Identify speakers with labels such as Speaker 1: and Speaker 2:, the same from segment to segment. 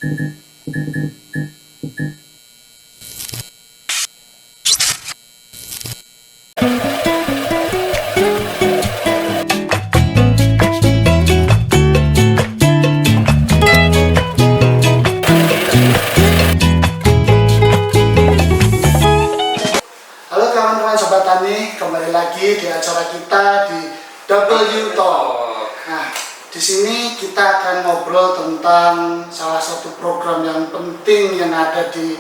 Speaker 1: Halo kawan-kawan Sobat Tani, kembali lagi di acara kita di W Talk. Nah, di sini kita akan ngobrol tentang salah satu program yang penting yang ada di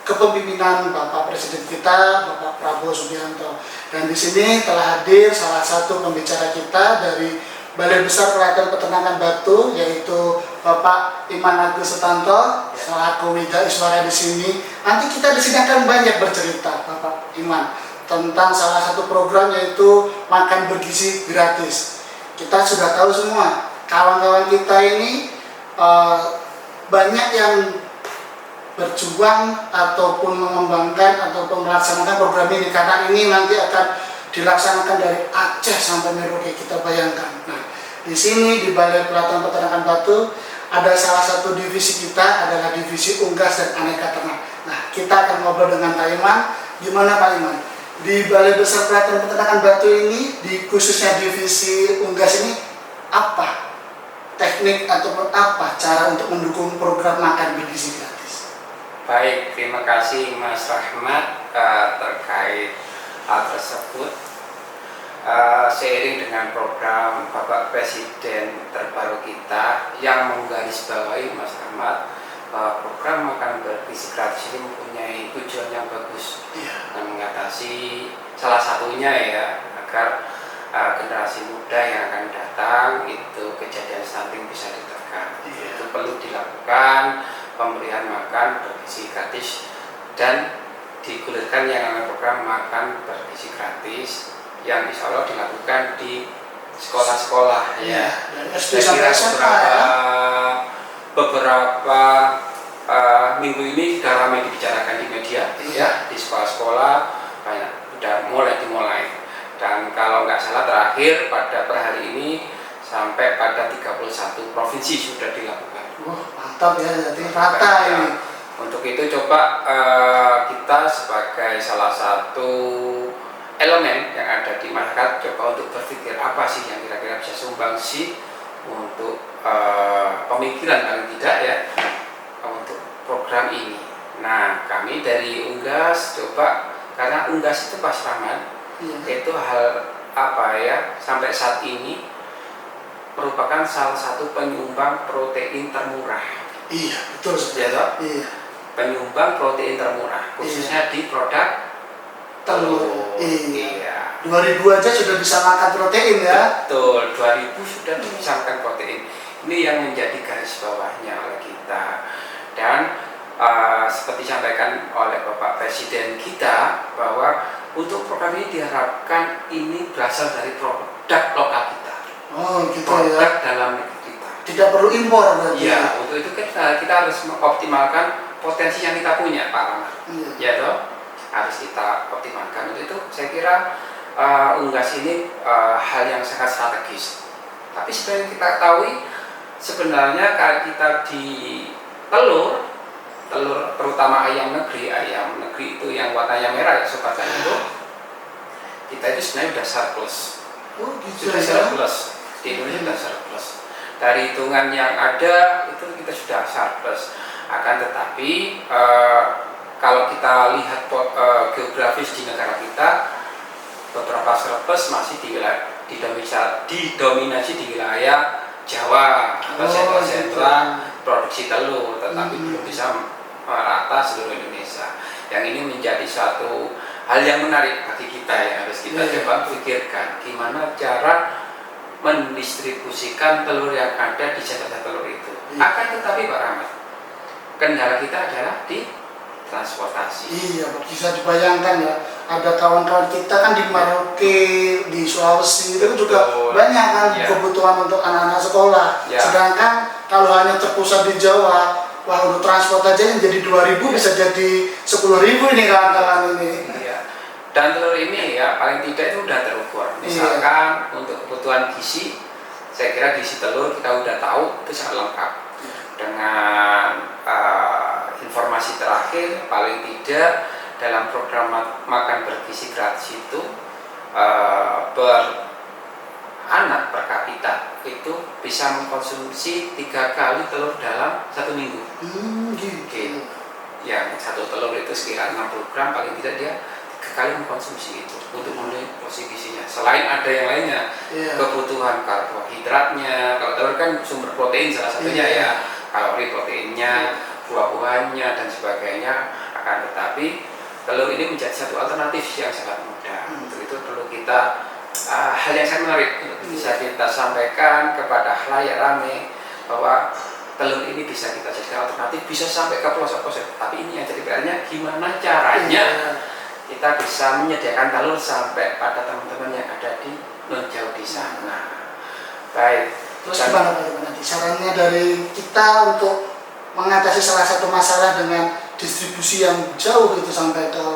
Speaker 1: kepemimpinan Bapak Presiden kita, Bapak Prabowo Subianto. Dan di sini telah hadir salah satu pembicara kita dari Balai Besar Pelatihan Peternakan Batu, yaitu Bapak Iman Agus Sutanto selaku Wida Iswara di sini. Nanti kita di sini akan banyak bercerita, Bapak Iman, tentang salah satu program yaitu makan bergizi gratis. Kita sudah tahu semua, kawan-kawan kita ini banyak yang berjuang ataupun mengembangkan ataupun melaksanakan program ini, karena ini nanti akan dilaksanakan dari Aceh sampai Merauke, kita bayangkan. Nah, di sini di Balai Pelatihan Peternakan Batu ada salah satu divisi kita adalah divisi unggas dan aneka ternak. Nah, kita akan ngobrol dengan Pak Iman. Gimana Pak Iman? Di Balai Besar Pelatihan Peternakan Batu ini, di khususnya divisi unggas ini, apa teknik ataupun apa cara untuk mendukung program makan bergizi gratis?
Speaker 2: Baik, terima kasih Mas Rahmat terkait hal tersebut. Seiring dengan program Bapak Presiden terbaru kita yang menggarisbawahi, Mas Rahmat, program makan bergizi gratis ini mempunyai tujuan yang bagus dan mengatasi salah satunya ya agar generasi muda yang akan datang itu kejadian stunting bisa ditekan. Itu perlu dilakukan pemberian makan bergizi gratis dan digulirkan yang namanya program makan bergizi gratis yang insya Allah dilakukan di sekolah-sekolah ya. Saya kira beberapa minggu ini sudah ramai dibicarakan di media ya, di sekolah-sekolah banyak sudah dimulai dan kalau nggak salah terakhir pada per hari ini sampai pada 31 provinsi sudah dilakukan.
Speaker 1: Wah, mantap ya, jadi rata ini.
Speaker 2: Untuk itu coba kita sebagai salah satu elemen yang ada di masyarakat coba untuk berpikir apa sih yang kira-kira bisa sumbangsi untuk pemikiran paling tidak ya untuk program ini. Nah, kami dari Unggas coba, karena Unggas itu Pas Rahmat itu hal apa ya sampai saat ini merupakan salah satu penyumbang protein termurah.
Speaker 1: Iya, betul
Speaker 2: ya toh?
Speaker 1: Iya.
Speaker 2: Penyumbang protein termurah khususnya di produk telur.
Speaker 1: Iya. 2000 aja sudah bisa makan protein ya.
Speaker 2: Betul, 2000 sudah bisa makan protein. Ini yang menjadi garis bawahnya oleh kita. Dan seperti disampaikan oleh Bapak Presiden kita bahwa untuk program ini diharapkan ini berasal dari produk lokal kita.
Speaker 1: Oh, gitu
Speaker 2: produk
Speaker 1: ya.
Speaker 2: dalam negeri kita.
Speaker 1: Tidak perlu impor berarti.
Speaker 2: Ya, untuk itu kita harus mengoptimalkan potensi yang kita punya, Pak Rahmat. Ya toh? Harus kita optimalkan. Untuk itu saya kira Unggas ini hal yang sangat strategis. Tapi sebenarnya kita ketahui sebenarnya kalau kita di telur terutama ayam negeri itu yang warnanya merah ya sobat tani itu kita itu sebenarnya sudah surplus.
Speaker 1: Oh, gitu
Speaker 2: sudah
Speaker 1: ya.
Speaker 2: surplus di Indonesia sudah surplus. Dari hitungan yang ada itu kita sudah surplus. Akan tetapi kalau kita lihat geografis di negara kita, beberapa surplus masih didominasi di wilayah Jawa atau sentra-sentra produksi telur, tetapi belum bisa merata seluruh Indonesia. Yang ini menjadi suatu hal yang menarik bagi kita yang harus kita coba pikirkan gimana cara mendistribusikan telur yang ada di sentra telur itu. Akan tetapi Pak Rahmat, kendala kita adalah di transportasi.
Speaker 1: Iya, bisa dibayangkan ya. Ada kawan-kawan kita kan di Merauke, di Sulawesi itu juga banyak kan kebutuhan untuk anak-anak sekolah. Sedangkan kalau hanya terpusat di Jawa, wah untuk transport aja yang jadi 2000 bisa jadi 10.000 ini kawan-kawan ini.
Speaker 2: Iya. Dan telur ini ya paling tidak itu udah terukur. Misalkan untuk kebutuhan gizi, saya kira gizi telur kita udah tahu itu sangat lengkap dengan terakhir paling tidak dalam program makan bergizi gratis itu per anak per kapita itu bisa mengkonsumsi 3 kali telur dalam 1 minggu.
Speaker 1: Gitu.
Speaker 2: Yang 1 telur itu sekitar 60 gram, paling tidak dia 3 kali mengkonsumsi itu untuk memenuhi porsi gizinya. Selain ada yang lainnya, kebutuhan karbohidratnya, kalau telur kan sumber protein salah satunya ya, kalori proteinnya, buah-buahannya dan sebagainya. Akan tetapi telur ini menjadi satu alternatif yang sangat mudah. Untuk itu perlu kita hal yang sangat menarik untuk bisa kita sampaikan kepada khalayak ramai bahwa telur ini bisa kita jadikan alternatif, bisa sampai ke pelosok-pelosok. Tapi ini yang jadi PR-nya gimana caranya kita bisa menyediakan telur sampai pada teman-teman yang ada di non jauh di sana. Baik.
Speaker 1: Terus gimana nanti caranya dari kita untuk mengatasi salah satu masalah dengan distribusi yang jauh itu sampai ke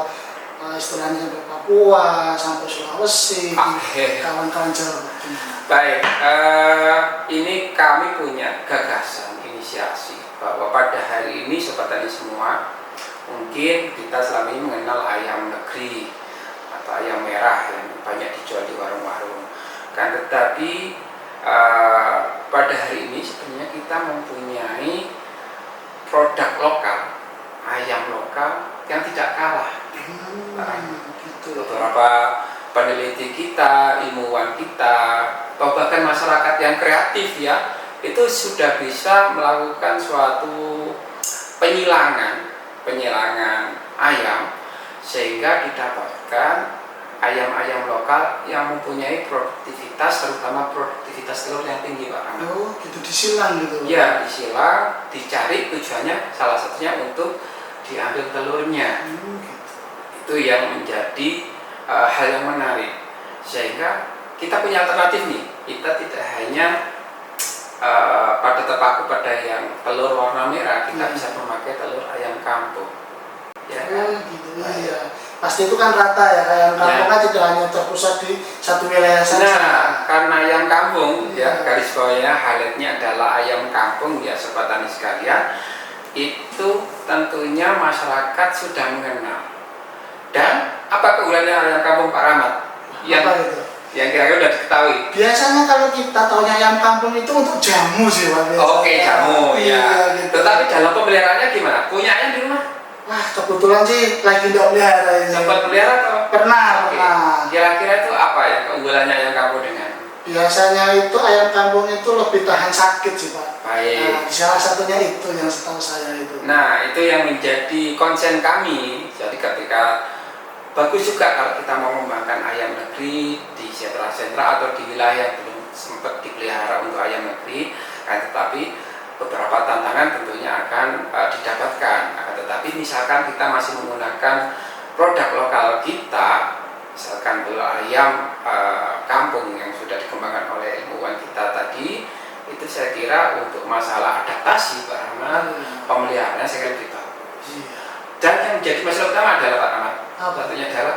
Speaker 1: istilahnya sampai Papua, sampai Sulawesi, kawan-kawan jauh.
Speaker 2: Baik, ini kami punya gagasan inisiasi bahwa pada hari ini Sobat Tani semua, mungkin kita selama ini mengenal ayam negeri atau ayam merah yang banyak dijual di warung-warung. Kan tetapi pada hari ini sebenarnya kita mempunyai produk lokal, ayam lokal yang tidak kalah. Beberapa peneliti kita, ilmuwan kita, atau bahkan masyarakat yang kreatif ya, itu sudah bisa melakukan suatu penyilangan ayam sehingga didapatkan ayam-ayam lokal yang mempunyai produktivitas, terutama produktivitas telur yang tinggi, Pak Ahmad.
Speaker 1: Oh, gitu, disilang gitu?
Speaker 2: Ya, disilang, dicari tujuannya salah satunya untuk diambil telurnya.
Speaker 1: Gitu.
Speaker 2: Itu yang menjadi hal yang menarik, sehingga kita punya alternatif nih. Kita tidak hanya pada terpaku pada yang telur warna merah, kita bisa memakai telur ayam kampung. Ya,
Speaker 1: gitu ya. Pasti itu kan rata ya, ayam kampung kan tidak hanya terpusat di satu wilayah saja.
Speaker 2: Nah, karena ayam kampung ya, garis bawahnya highlightnya adalah ayam kampung ya, Sobat Tani sekalian, itu tentunya masyarakat sudah mengenal. Dan apa keunggulannya ayam kampung Pak Rahmat?
Speaker 1: Apa itu?
Speaker 2: Yang kira-kira sudah diketahui.
Speaker 1: Biasanya kalau kita taunya ayam kampung itu untuk jamu sih, Pak.
Speaker 2: Oke, jamu ya.
Speaker 1: Gitu.
Speaker 2: Tetapi dalam pemeliharaannya gimana? Punya ayam di rumah?
Speaker 1: Wah, kebetulan sih lagi tidak pelihara ini.
Speaker 2: Sempat pelihara atau?
Speaker 1: Pernah.
Speaker 2: Kira-kira itu apa ya keunggulannya ayam kampung dengan?
Speaker 1: Biasanya itu ayam kampung itu lebih tahan sakit sih, Pak.
Speaker 2: Baik.
Speaker 1: Nah, salah satunya itu yang setahu saya itu.
Speaker 2: Nah, itu yang menjadi konsen kami. Jadi ketika bagus juga kalau kita mau mengembangkan ayam negeri di sentra-sentra atau di wilayah yang belum sempat dipelihara untuk ayam negeri, tetapi beberapa tantangan tentunya akan didapatkan. Tetapi misalkan kita masih menggunakan produk lokal kita, misalkan telur ayam kampung yang sudah dikembangkan oleh ilmuwan kita tadi, itu saya kira untuk masalah adaptasi Pak Rahmat, pemeliharaannya saya kira lebih bagus. Dan yang menjadi masalah utama adalah Pak Rahmat, satunya adalah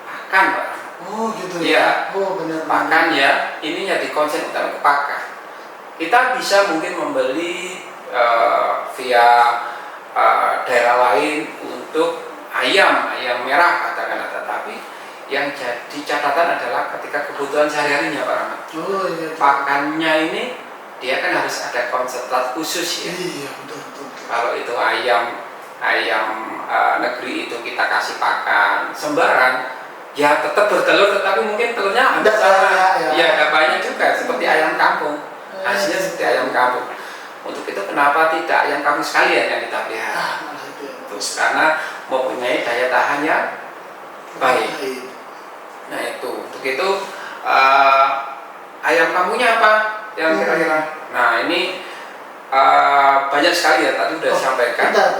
Speaker 2: pakan Pak Rahmat.
Speaker 1: Oh gitu
Speaker 2: ya.
Speaker 1: Oh benar.
Speaker 2: Pakan ya, ini jadi konsen utama ke pakan. Kita bisa mungkin membeli via daerah lain untuk ayam merah katakanlah, tetapi yang jadi catatan adalah ketika kebutuhan sehari-harinya Pak Rahmat.
Speaker 1: Oh iya.
Speaker 2: Pakannya ini dia kan harus ada konsentrat khusus ya.
Speaker 1: Iya betul.
Speaker 2: Kalau itu ayam negeri itu kita kasih pakan sembarang, ya tetap bertelur, tetapi mungkin telurnya ada banyak juga seperti ayam kampung. Hasilnya seperti ayam kampung. Untuk itu kenapa tidak ayam kampung sekalian yang kita pelihara? Terus karena mempunyai daya tahan yang baik. Nah itu, untuk itu ayam kampungnya apa yang kira-kira? Nah ini banyak sekali ya, tadi sudah disampaikan.
Speaker 1: Bentar.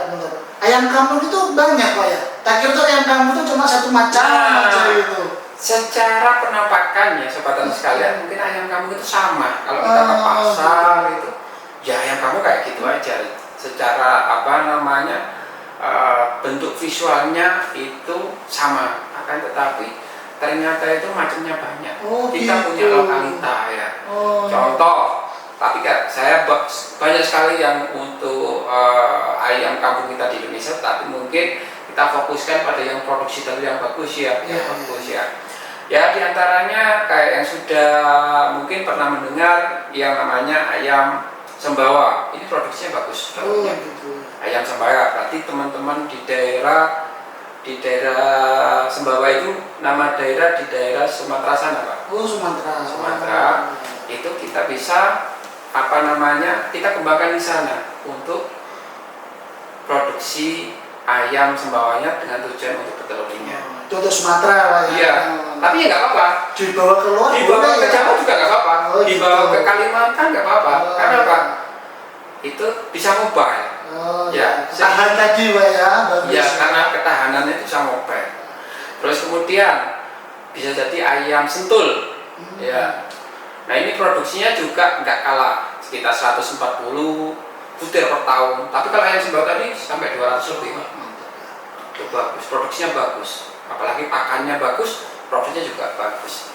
Speaker 1: Ayam kampung itu banyak Pak ya? Tak kira tuh ayam kampung itu cuma satu macam aja gitu.
Speaker 2: Secara penampakannya Sobat Tani sekalian, mungkin ayam kampung itu sama. Kalau kita ke pasar itu, ya ayam kampung kayak gitu aja. Secara bentuk visualnya itu sama. Akan tetapi ternyata itu macamnya banyak. Kita punya lokalita ya. Contoh, tapi saya banyak sekali yang untuk ayam kampung kita di Indonesia, tapi mungkin kita fokuskan pada yang produksi telur yang bagus ya, yang bagus ya. Ya diantaranya kayak yang sudah mungkin pernah mendengar yang namanya ayam Sembawa. Ini produksinya bagus. Telurnya.
Speaker 1: Gitu.
Speaker 2: Ayam Sembawa. Berarti teman-teman di daerah Sembawa itu nama daerah di daerah Sumatera sana, Pak.
Speaker 1: Oh, Sumatera.
Speaker 2: Sumatera. Itu kita bisa kita kembangkan di sana untuk produksi ayam Sembawanya dengan tujuan untuk bertelurnya.
Speaker 1: Itu untuk Sumatera Pak ya?
Speaker 2: Iya, tapi ya nggak apa-apa.
Speaker 1: Dibawa keluar?
Speaker 2: Dibawa ke Jawa juga nggak apa-apa.
Speaker 1: Oh,
Speaker 2: Dibawa
Speaker 1: gitu.
Speaker 2: ke Kalimantan nggak apa-apa.
Speaker 1: Oh.
Speaker 2: Karena apa? Itu bisa mobile.
Speaker 1: Oh,
Speaker 2: Ya,
Speaker 1: tahan tadi Pak ya? Bagus.
Speaker 2: Ya, karena ketahanannya itu bisa mobile. Terus kemudian bisa jadi ayam sentul. Ya. Nah ini produksinya juga nggak kalah, sekitar 140 butir per tahun. Tapi kalau ayam Sembawa tadi sampai 200 lebih, Pak. Itu bagus, produksinya bagus. Apalagi pakannya bagus, produksinya juga bagus.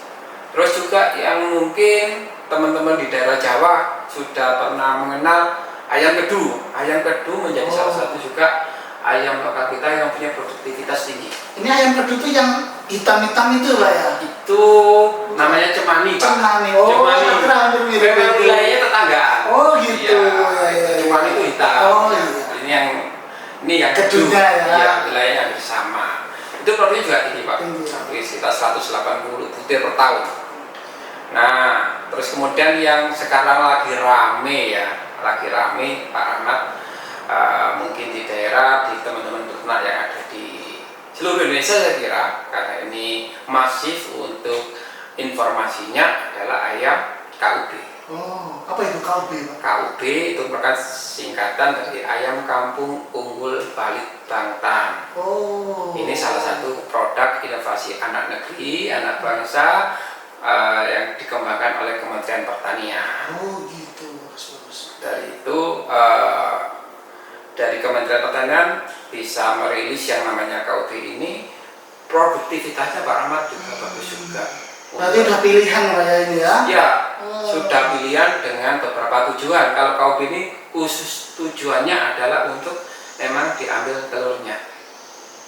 Speaker 2: Terus juga yang mungkin teman-teman di daerah Jawa sudah pernah mengenal ayam kedu. Ayam kedu menjadi salah satu juga ayam lokal kita yang punya produktivitas tinggi.
Speaker 1: Ini ayam kedu itu yang hitam-hitam itu Pak ya?
Speaker 2: Itu namanya cemani, Pak.
Speaker 1: Cemani. Oh,
Speaker 2: Cemani.
Speaker 1: hampir mirip
Speaker 2: Memang
Speaker 1: itu.
Speaker 2: wilayahnya tetanggaan.
Speaker 1: Oh gitu.
Speaker 2: Iya, cemani itu hitam.
Speaker 1: Oh iya.
Speaker 2: Ini yang
Speaker 1: Kedunya ya.
Speaker 2: Iya, wilayahnya hampir sama. Itu produknya juga tinggi, Pak.
Speaker 1: Tinggi.
Speaker 2: Sampai sekitar 180 butir per tahun. Nah, terus kemudian yang sekarang lagi rame Pak Rahmat, mungkin di daerah, di teman-teman peternak yang ada di seluruh Indonesia saya kira, karena ini masif untuk informasinya adalah ayam KUB.
Speaker 1: Oh, apa itu KUB Pak?
Speaker 2: KUB itu merupakan singkatan dari ayam kampung unggul Balit Bangtan.
Speaker 1: Oh.
Speaker 2: Ini salah satu produk inovasi anak negeri, anak bangsa yang dikembangkan oleh Kementerian Pertanian.
Speaker 1: Oh gitu, bagus.
Speaker 2: Dari itu dari Kementerian Pertanian bisa merilis yang namanya KUB ini, produktivitasnya Pak Rahmat juga bagus juga.
Speaker 1: Berarti udah pilihan Pak ya ini ya?
Speaker 2: Ya, sudah pilihan dengan beberapa tujuan. Kalau KUB ini khusus tujuannya adalah untuk memang diambil telurnya.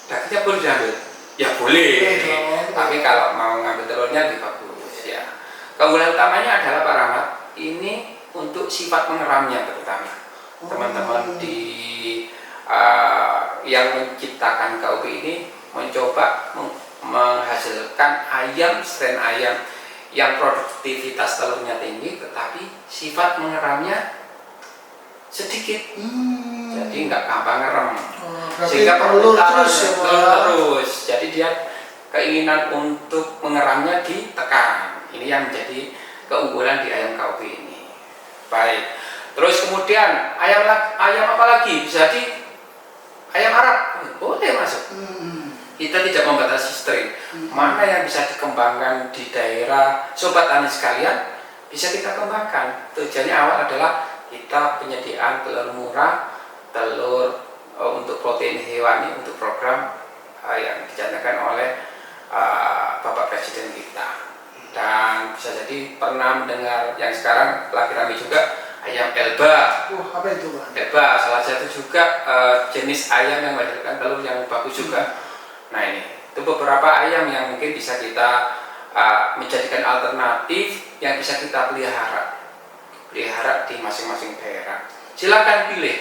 Speaker 2: Dagingnya boleh diambil? Ya boleh. Tapi kalau mau ngambil telurnya lebih bagus ya. Keunggulan utamanya adalah Pak Rahmat, ini untuk sifat mengeramnya terutama. Teman-teman di yang menciptakan KUB ini mencoba menghasilkan strain ayam yang produktivitas telurnya tinggi tetapi sifat mengeramnya sedikit. Jadi nggak gampang ngerem. Sehingga
Speaker 1: telur terus ya Pak.
Speaker 2: terus. Jadi dia keinginan untuk mengeramnya ditekan. Ini yang menjadi keunggulan di ayam KUB ini. Baik. Terus kemudian ayam apa lagi? Bisa di ayam Arab boleh masuk. Kita tidak membatasi strain. Mana yang bisa dikembangkan di daerah sobat tani sekalian, bisa kita kembangkan. Tujuannya awal adalah kita penyediaan telur murah, telur untuk protein hewani untuk program yang dicanangkan oleh Bapak Presiden kita. Dan bisa jadi pernah mendengar yang sekarang lagi ramai juga ayam Elba.
Speaker 1: Apa itu Pak?
Speaker 2: Elba salah satu juga jenis ayam yang menghasilkan telur yang bagus juga. Nah ini itu beberapa ayam yang mungkin bisa kita menjadikan alternatif yang bisa kita pelihara di masing-masing daerah. Silakan pilih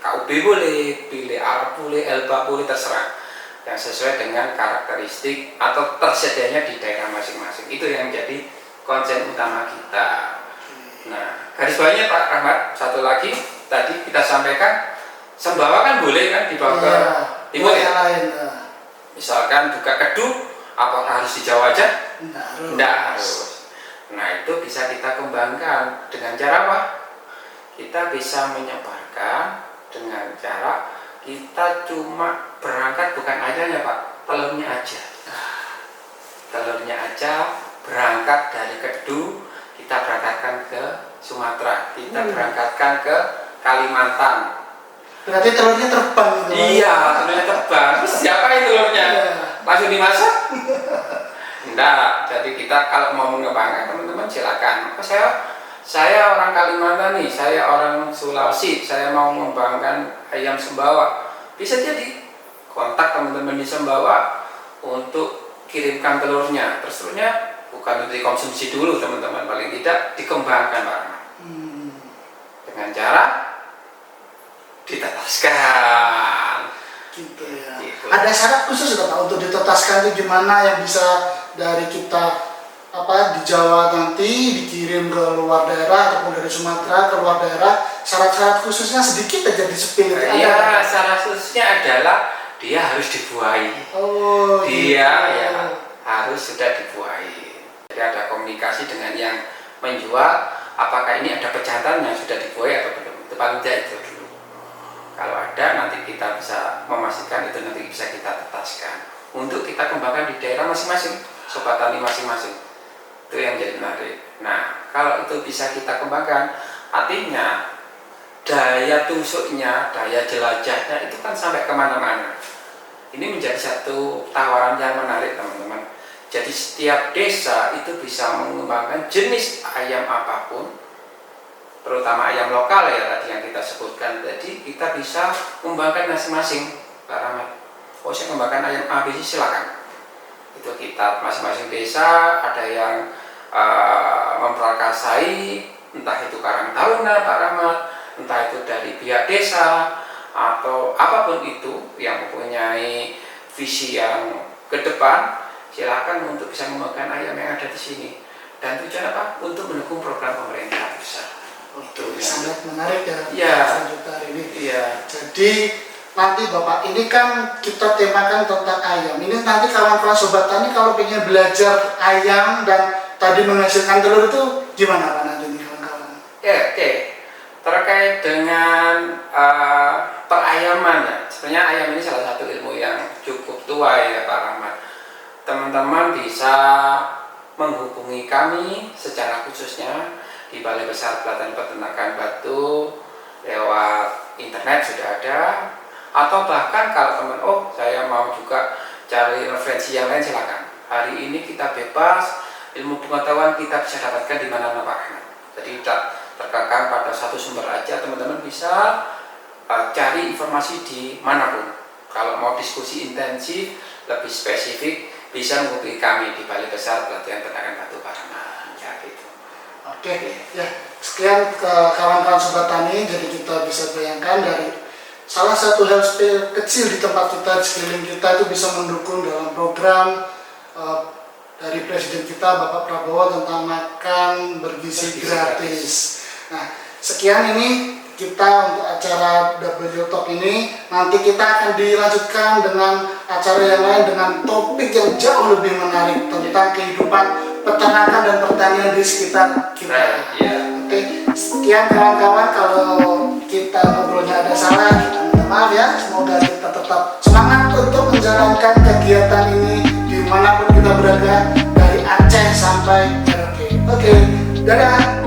Speaker 2: KUB boleh, pilih Arab boleh, Elba boleh, terserah yang sesuai dengan karakteristik atau tersedianya di daerah masing-masing. Itu yang menjadi konsen utama kita. Nah, garis bawahnya Pak Rahmat, satu lagi tadi kita sampaikan Sembawa kan boleh kan dibawa ke timur ya?
Speaker 1: Lain.
Speaker 2: Misalkan juga kedu, apakah harus di Jawa aja? Tidak harus. Nah itu bisa kita kembangkan dengan cara apa? Kita bisa menyebarkan dengan cara kita cuma berangkat bukan ayamnya Pak, telurnya aja. Telurnya aja berangkat dari Kedu, kita berangkatkan ke Sumatera, kita berangkatkan ke Kalimantan.
Speaker 1: Berarti telurnya terbang gitu.
Speaker 2: Iya, telurnya terbang. Terus siapa yang telurnya? Langsung dimasak? Enggak. Jadi kita kalau mau mengembangkan teman-teman silakan. Maka saya orang Kalimantan nih, saya orang Sulawesi, saya mau mengembangkan ayam Sumbawa. Bisa jadi kontak teman-teman di Sumbawa untuk kirimkan telurnya. Terus telurnya bukan untuk dikonsumsi dulu teman-teman, paling tidak dikembangkan Pak Rahmat. Dengan cara ditetaskan.
Speaker 1: Gitu ya.
Speaker 2: Gitu.
Speaker 1: Ada syarat khusus nggak Pak untuk ditetaskan itu gimana yang bisa dari kita di Jawa nanti dikirim ke luar daerah ataupun dari Sumatera ke luar daerah, syarat-syarat khususnya sedikit aja disepil itu
Speaker 2: Iya, syarat khususnya adalah dia harus dibuahi.
Speaker 1: Oh,
Speaker 2: Dia
Speaker 1: gitu.
Speaker 2: ya harus sudah dibuahi. Jadi ada komunikasi dengan yang menjual, apakah ini ada pejantan yang sudah dibuahi atau belum. Itu paling tidak itu dulu. Kalau ada nanti kita bisa memastikan itu nanti bisa kita tetaskan untuk kita kembangkan di daerah masing-masing, sobat tani masing-masing. Itu yang jadi menarik. Nah, kalau itu bisa kita kembangkan, artinya daya tusuknya, daya jelajahnya itu kan sampai kemana-mana. Ini menjadi satu tawaran yang menarik teman-teman. Jadi setiap desa itu bisa mengembangkan jenis ayam apapun, terutama ayam lokal ya tadi yang kita sebutkan. Jadi kita bisa mengembangkan masing-masing. Pak Rahmat, oh saya mengembangkan ayam A, B, C, silakan. Itu kita masing-masing desa ada yang memperakasai, entah itu karang taruna Pak Rahmat, entah itu dari pihak desa atau apapun itu yang mempunyai visi yang ke depan, silakan untuk bisa mengembangkan ayam yang ada di sini. Dan tujuan apa? Untuk mendukung program pemerintah pusat.
Speaker 1: Oke, sangat menarik ya.
Speaker 2: Iya.
Speaker 1: Hari ini.
Speaker 2: Iya.
Speaker 1: Jadi nanti Bapak, ini kan kita temakan tentang ayam. Ini nanti kawan-kawan sobat tani kalau pengen belajar ayam dan tadi menghasilkan telur itu gimana Pak nanti nih kawan-kawan?
Speaker 2: Oke. Terkait dengan perayaman ya. Sebenarnya ayam ini salah satu ilmu yang cukup tua ya Pak Rahmat. Teman-teman bisa menghubungi kami secara khususnya di Balai Besar Pelatihan Peternakan Batu lewat internet sudah ada. Atau bahkan kalau teman, saya mau juga cari referensi yang lain, silakan. Hari ini kita bebas, ilmu pengetahuan kita bisa dapatkan di mana-mana Pak Rahmat. Jadi tidak terkekang pada satu sumber aja, teman-teman bisa cari informasi di manapun. Kalau mau diskusi intensif, lebih spesifik, bisa menghubungi kami di Balai Besar Pelatihan Peternakan Batu Pak Rahmat. Ya gitu.
Speaker 1: Oke, ya sekian ke kawan-kawan sobat tani. Jadi kita bisa bayangkan dari salah satu health kecil di tempat kita, di sekeliling kita itu bisa mendukung dalam program dari Presiden kita Bapak Prabowo tentang makan bergizi gratis. Nah, sekian ini kita untuk acara W Talk ini. Nanti kita akan dilanjutkan dengan acara yang lain dengan topik yang jauh lebih menarik tentang kehidupan peternakan dan pertanian di sekitar kita. Oke, sekian kawan-kawan, kalau kita ngobrolnya ada salah, maaf ya. Semoga kita tetap semangat untuk menjalankan kegiatan ini dimanapun kita berada, dari Aceh sampai Merauke. Oke, dadah.